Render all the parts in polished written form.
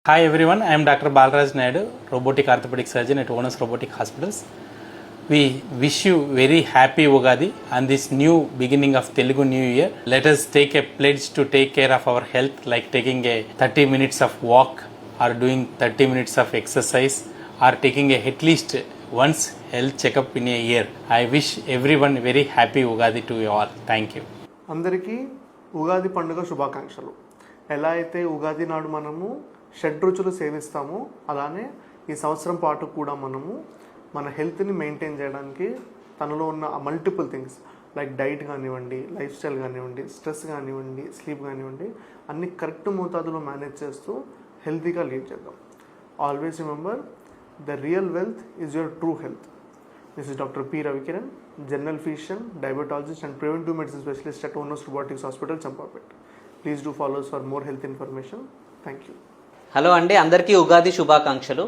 Hi everyone, I am Dr. Balaraj Naidu, robotic orthopedic surgeon at Onus Robotic Hospitals. We wish you very happy Ugadi on this new beginning of Telugu New Year. Let us take a pledge to take care of our health, like taking a 30 minutes of walk or doing 30 minutes of exercise or taking at least once health checkup in a year. I wish everyone very happy Ugadi to you all. Thank you. అందరికీ ఉగాది పండుగ శుభాకాంక్షలు. ఎలా అయితే ఉగాది నాడు మనము షడ్రుచులు సేవిస్తామో అలానే ఈ సంవత్సరం పాటు కూడా మనము మన హెల్త్ని మెయింటైన్ చేయడానికి తనలో ఉన్న మల్టిపుల్ థింగ్స్ లైక్ డైట్ కానివ్వండి, లైఫ్ స్టైల్ కానివ్వండి, స్ట్రెస్ కానివ్వండి, స్లీప్ కానివ్వండి, అన్ని కరెక్ట్ మోతాదులో మేనేజ్ చేస్తూ హెల్తీగా లీడ్ చేద్దాం. Always remember, the real wealth is your true health. This is Dr. P. Ravikiran, General Physician, Diabetologist and Preventive Medicine Specialist at Onus Robotics Hospital, Champapet. Please do follow us for more health information. Thank you. Hello అండి, అందరికీ ఉగాది శుభాకాంక్షలు.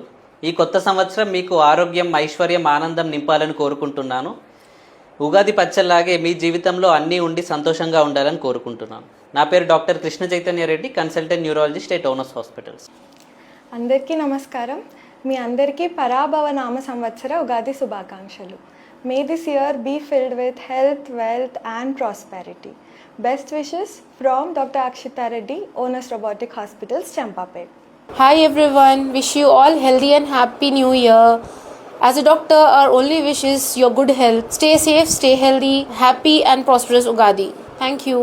ఈ కొత్త సంవత్సరం మీకు ఆరోగ్యం, ఐశ్వర్యం, ఆనందం నింపాలని కోరుకుంటున్నాను. ఉగాది పచ్చల్లాగే మీ జీవితంలో అన్నీ ఉండి సంతోషంగా ఉండాలని కోరుకుంటున్నాను. నా పేరు doctor Krishna Chaitanya Reddy, consultant neurologist at Onus hospitals. అందరికీ నమస్కారం. మీ అందరికీ పరాభవ నామ సంవత్సర ఉగాది శుభాకాంక్షలు. May this year be filled with health, wealth and prosperity. Best wishes from doctor Akshita Reddy, Onus robotic hospitals, Champapet. Hi everyone, wish you all healthy and happy new year. As a doctor, our only wish is your good health. Stay safe, stay healthy, happy and prosperous Ugadi. Thank you.